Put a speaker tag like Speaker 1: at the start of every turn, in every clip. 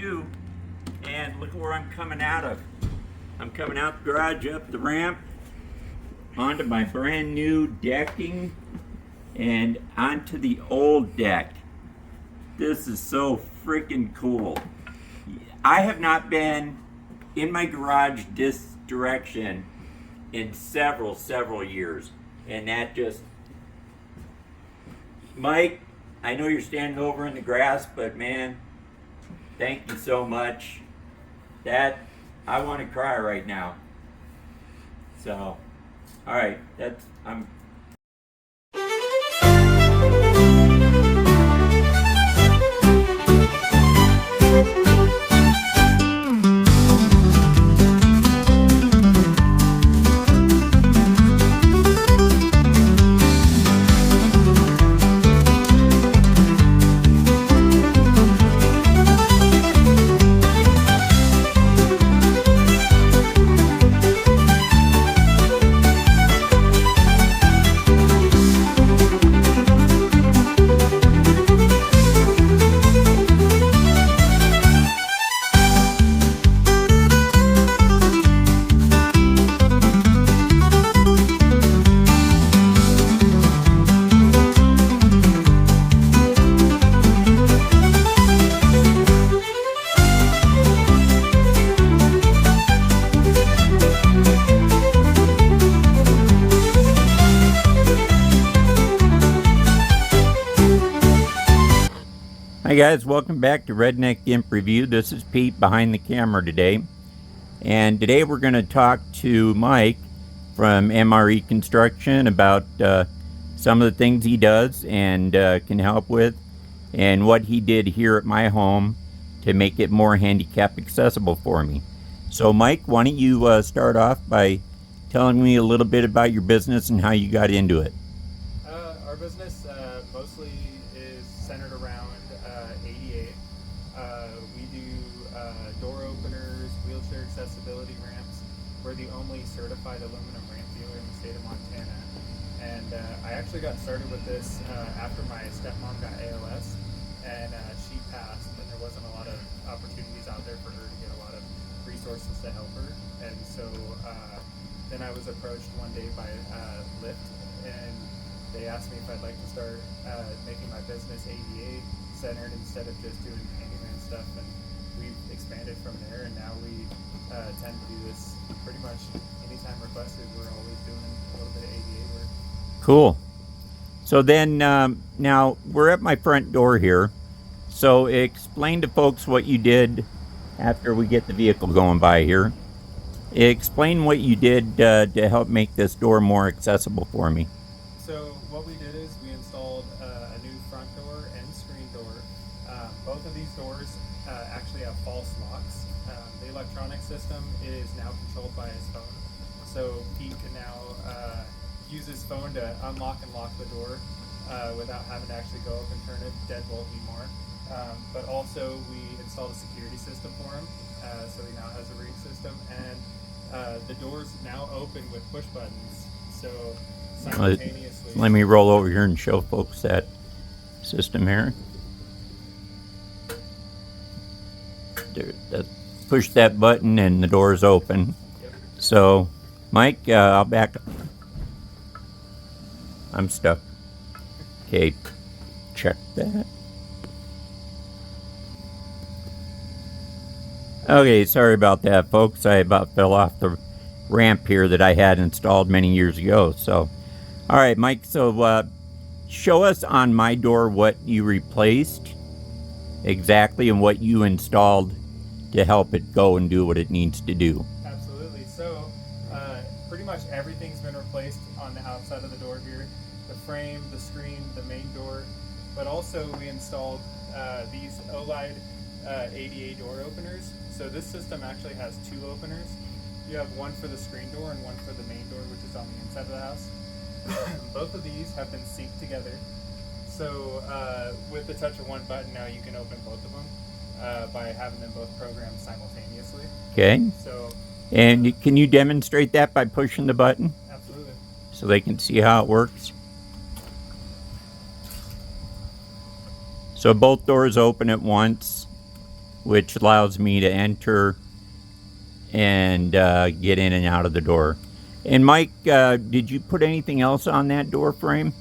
Speaker 1: 2, and look where I'm coming out of. I'm coming out the garage, up the ramp, onto my brand new decking, and onto the old deck. This is so freaking cool. I have not been in my garage this direction in several years, and that just, Mike, I know you're standing over in the grass, but man, thank you so much. That, I want to cry right now. So, all right, I'm Hi guys, welcome back to Redneck Gimp Review. This is Pete behind the camera today. And today we're going to talk to Mike from MRE Construction about some of the things he does and can help with, and what he did here at my home to make it more handicap accessible for me. So Mike, why don't you start off by telling me a little bit about your business and how you got into it.
Speaker 2: Our business mostly is centered around ADA. We do door openers, wheelchair accessibility ramps. We're the only certified aluminum ramp dealer in the state of Montana. And I actually got started with this after my stepmom got ALS, and she passed, and there wasn't a lot of opportunities out there for her to get a lot of resources to help her. And so then I was approached one day by Lyft, and they asked me if I'd like to start making my business ADA centered instead of just doing handyman stuff, and we've expanded from there, and now we tend to do this pretty much anytime requested. We're always doing a little bit of ADA work.
Speaker 1: Cool. So then now we're at my front door here, so explain to folks what you did after we get the vehicle going by here. Explain what you did to help make this door more accessible for me.
Speaker 2: So what we did is we installed a new front door and screen door. Both of these doors actually have false locks. The electronic system is now controlled by his phone. So Pete can now use his phone to unlock and lock the door without having to actually go up and turn a deadbolt anymore. But also we installed a security system for him, so he now has a ring system, and the doors now open with push buttons. So simultaneously.
Speaker 1: Let me roll over here and show folks that system here. Push that button and the doors open.
Speaker 2: Yep.
Speaker 1: So, Mike, I'll back up. I'm stuck. Okay, check that. Okay, sorry about that, folks. I about fell off the ramp here that I had installed many years ago. So, all right, Mike, so show us on my door what you replaced exactly and what you installed to help it go and do what it needs to do.
Speaker 2: Absolutely. So pretty much everything's been replaced on the outside of the door here. The frame, the screen, the main door, but also we installed these OLED ADA door openers. So this system actually has two openers. You have one for the screen door and one for the main door, which is on the inside of the house. Both of these have been synced together. So with the touch of one button now you can open both of them by having them both programmed simultaneously.
Speaker 1: Okay.
Speaker 2: So,
Speaker 1: and can you demonstrate that by pushing the button?
Speaker 2: Absolutely.
Speaker 1: So they can see how it works? So both doors open at once. which allows me to enter and get in and out of the door. And Mike, did you put anything else on that door frame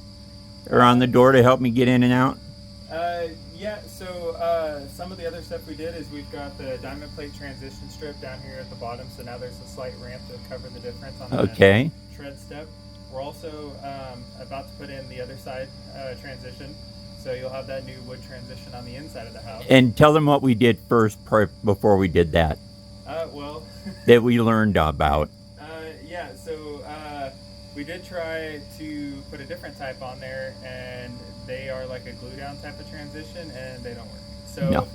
Speaker 1: or on the door to help me get in and out?
Speaker 2: Yeah, so some of the other stuff we did is we've got the diamond plate transition strip down here at the bottom, so now there's a slight ramp to cover the difference on the tread step. We're also about to put in the other side transition, so you'll have that new wood transition on the inside of the house.
Speaker 1: And tell them what we did first before we did that.
Speaker 2: Well,
Speaker 1: that we learned about.
Speaker 2: Yeah, so we did try to put a different type on there, and they are like a glue down type of transition, and they don't work. So
Speaker 1: no.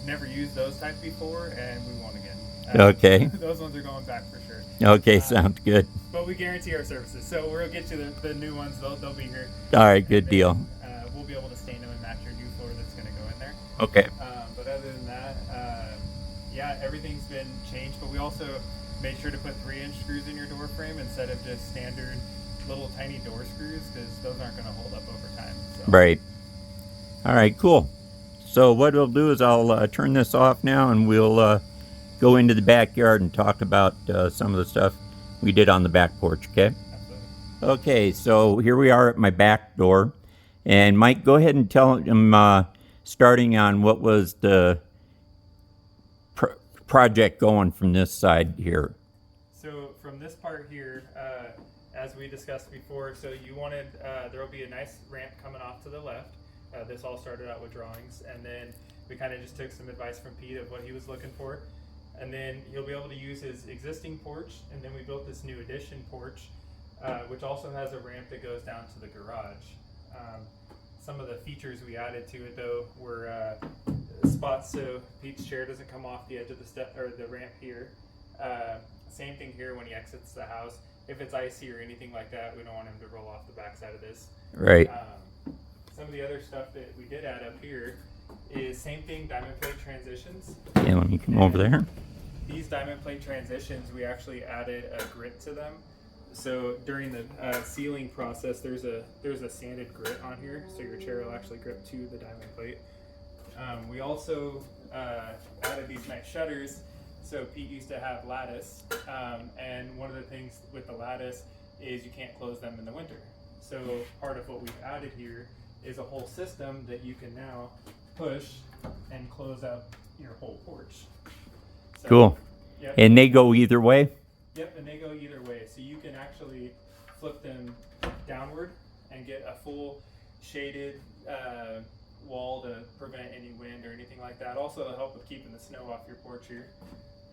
Speaker 2: Never used those type before, and we won't again.
Speaker 1: Okay.
Speaker 2: Those ones are going back for sure.
Speaker 1: Okay, sounds good.
Speaker 2: But we guarantee our services, so we'll get you the new ones. They'll be here.
Speaker 1: All right, good deal.
Speaker 2: We'll be able to stain them and match your new floor that's going to go in there.
Speaker 1: Okay.
Speaker 2: But other than that, yeah, everything's been changed. But we also made sure to put 3-inch screws in your door frame instead of just standard little tiny door screws, because those aren't going to hold up over time. So.
Speaker 1: Right. All right, cool. So what we'll do is I'll turn this off now, and we'll go into the backyard and talk about some of the stuff we did on the back porch, okay?
Speaker 2: Absolutely.
Speaker 1: Okay, so here we are at my back door. And Mike, go ahead and tell them, starting on what was the project going from this side here.
Speaker 2: So from this part here, as we discussed before, so you wanted, there will be a nice ramp coming off to the left. This all started out with drawings, and then we kind of just took some advice from Pete of what he was looking for. And then he'll be able to use his existing porch, and then we built this new addition porch, which also has a ramp that goes down to the garage. Some of the features we added to it though were spots so Pete's chair doesn't come off the edge of the step or the ramp here. Same thing here when he exits the house. If it's icy or anything like that, we don't want him to roll off the backside of this.
Speaker 1: Right.
Speaker 2: Some of the other stuff that we did add up here is same thing, diamond plate transitions.
Speaker 1: Yeah, let me come over there.
Speaker 2: These diamond plate transitions, we actually added a grit to them. So during the sealing process, there's a sanded grit on here, so your chair will actually grip to the diamond plate. We also added these nice shutters. So Pete used to have lattice, and one of the things with the lattice is you can't close them in the winter. So part of what we've added here is a whole system that you can now push and close out your whole porch. So,
Speaker 1: cool.
Speaker 2: Yep.
Speaker 1: And they go either way?
Speaker 2: Yep, and they go either way. So you can actually flip them downward and get a full shaded wall to prevent any wind or anything like that. Also to help with keeping the snow off your porch here.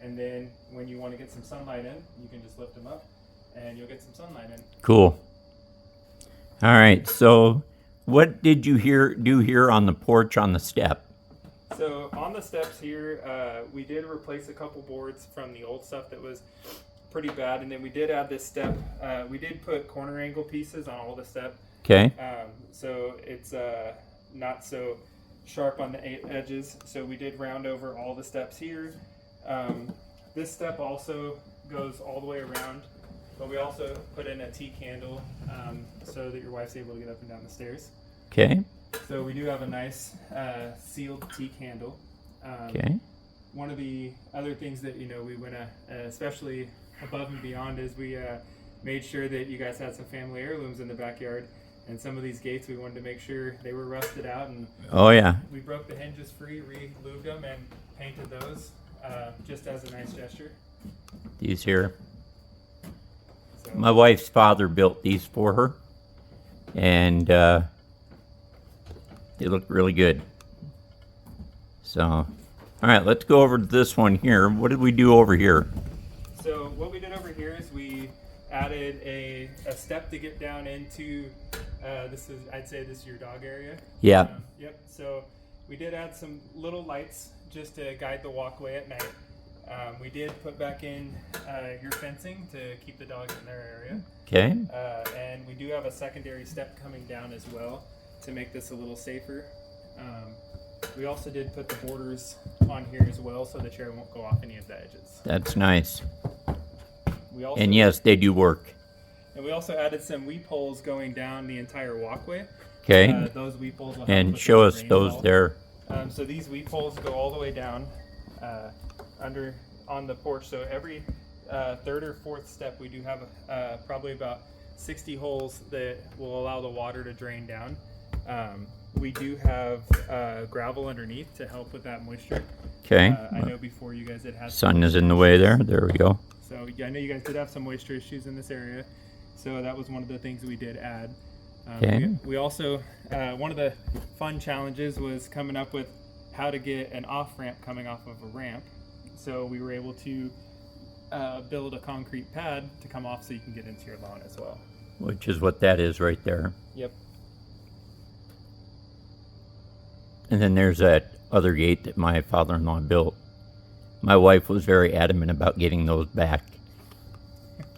Speaker 2: And then when you want to get some sunlight in, you can just lift them up and you'll get some sunlight in.
Speaker 1: Cool. All right, so what did you do here on the porch on the step?
Speaker 2: So on the steps here, we did replace a couple boards from the old stuff that was pretty bad, and then we did add this step. We did put corner angle pieces on all the step.
Speaker 1: Okay.
Speaker 2: So it's not so sharp on the edges. So we did round over all the steps here. This step also goes all the way around, but we also put in a T candle so that your wife's able to get up and down the stairs.
Speaker 1: Okay.
Speaker 2: So we do have a nice sealed T candle.
Speaker 1: Okay.
Speaker 2: One of the other things that we went especially above and beyond is we made sure that you guys had some family heirlooms in the backyard, and some of these gates we wanted to make sure they were rusted out, and
Speaker 1: oh yeah,
Speaker 2: we broke the hinges free, re-lubed them, and painted those just as a nice gesture.
Speaker 1: These here.
Speaker 2: So,
Speaker 1: My wife's father built these for her, and they look really good. So, all right, let's go over to this one here. What did we do over here?
Speaker 2: So what we did over here is we added a step to get down into, I'd say this is your dog area.
Speaker 1: Yeah.
Speaker 2: Yep, so we did add some little lights just to guide the walkway at night. We did put back in your fencing to keep the dogs in their area.
Speaker 1: Okay.
Speaker 2: And we do have a secondary step coming down as well to make this a little safer. We also did put the borders on here as well so the chair won't go off any of the edges.
Speaker 1: That's nice.
Speaker 2: And
Speaker 1: yes, they do work.
Speaker 2: And we also added some weep holes going down the entire walkway.
Speaker 1: Okay.
Speaker 2: Those weep holes will help
Speaker 1: and
Speaker 2: with
Speaker 1: show
Speaker 2: the
Speaker 1: us those
Speaker 2: rainfall.
Speaker 1: there.
Speaker 2: So these weep holes go all the way down under on the porch. So every third or fourth step, we do have probably about 60 holes that will allow the water to drain down. We do have gravel underneath to help with that moisture.
Speaker 1: Okay.
Speaker 2: I know before you guys had
Speaker 1: Sun is in the way there. There we go.
Speaker 2: So yeah, I know you guys did have some moisture issues in this area. So that was one of the things we did add.
Speaker 1: Okay.
Speaker 2: We also, one of the fun challenges was coming up with how to get an off-ramp coming off of a ramp. So we were able to build a concrete pad to come off so you can get into your lawn as well.
Speaker 1: Which is what that is right there.
Speaker 2: Yep.
Speaker 1: And then there's that other gate that my father-in-law built. My wife was very adamant about getting those back.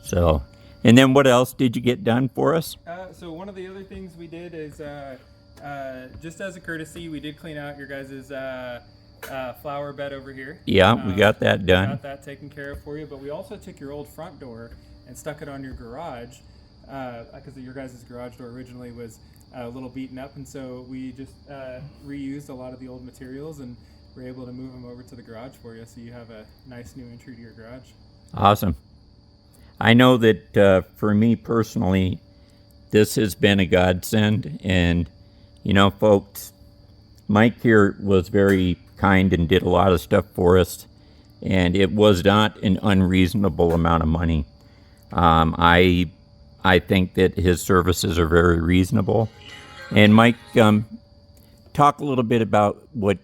Speaker 1: So, and then what else did you get done for us?
Speaker 2: So one of the other things we did is, just as a courtesy, we did clean out your guys' flower bed over here.
Speaker 1: Yeah, we got that done.
Speaker 2: Got that taken care of for you, but we also took your old front door and stuck it on your garage, because your guys' garage door originally was a little beaten up, and so we just reused a lot of the old materials and were able to move them over to the garage for you, so you have a nice new entry to your garage.
Speaker 1: Awesome. I know that for me personally, this has been a godsend, and you know, folks, Mike here was very kind and did a lot of stuff for us, and it was not an unreasonable amount of money. I think that his services are very reasonable. And Mike, talk a little bit about what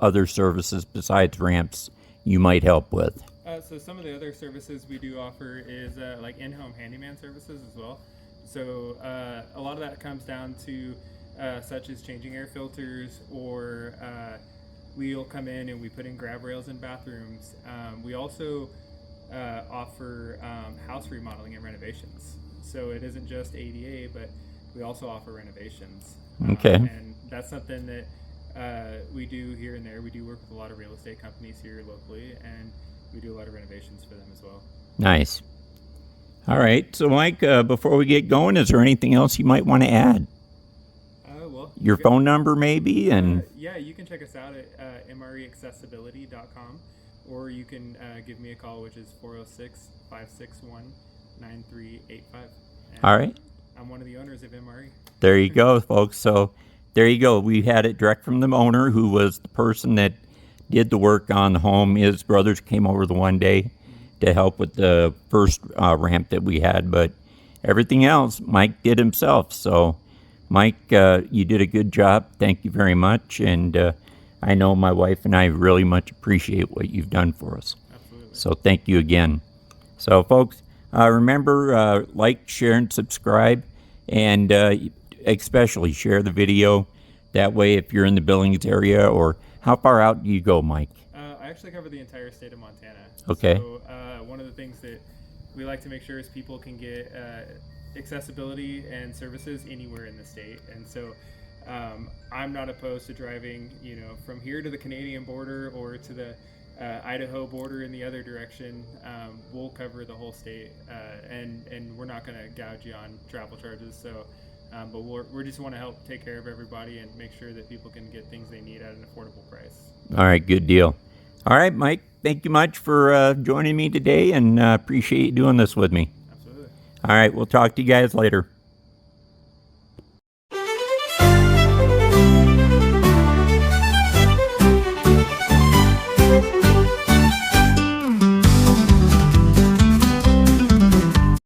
Speaker 1: other services besides ramps you might help with.
Speaker 2: So some of the other services we do offer is like in-home handyman services as well. So a lot of that comes down to such as changing air filters, or we'll come in and we put in grab rails in bathrooms. We also offer house remodeling and renovations. So it isn't just ADA, but we also offer renovations.
Speaker 1: Okay.
Speaker 2: And that's something that we do here and there. We do work with a lot of real estate companies here locally, and we do a lot of renovations for them as well.
Speaker 1: Nice. All right. So, Mike, before we get going, is there anything else you might want to add?
Speaker 2: Well,
Speaker 1: your phone number, maybe, and
Speaker 2: yeah, you can check us out at mreaccessibility.com, or you can give me a call, which is 406-561-9385.
Speaker 1: All right.
Speaker 2: I'm one of the owners of MRE.
Speaker 1: There you go, folks. So there you go. We had it direct from the owner, who was the person that did the work on the home. His brothers came over the one day to help with the first ramp that we had, but everything else Mike did himself. So Mike, you did a good job. Thank you very much. And I know my wife and I really much appreciate what you've done for us.
Speaker 2: Absolutely.
Speaker 1: So thank you again. So folks, remember, like, share, and subscribe, and especially share the video. That way, if you're in the Billings area, or how far out do you go, Mike?
Speaker 2: I actually cover the entire state of Montana.
Speaker 1: Okay.
Speaker 2: So one of the things that we like to make sure is people can get accessibility and services anywhere in the state. And so I'm not opposed to driving, from here to the Canadian border or to the Idaho border in the other direction. We'll cover the whole state, and we're not going to gouge you on travel charges. So, but we just want to help take care of everybody and make sure that people can get things they need at an affordable price.
Speaker 1: All right, good deal. All right, Mike, thank you much for joining me today, and appreciate you doing this with me.
Speaker 2: Absolutely.
Speaker 1: All right, we'll talk to you guys later.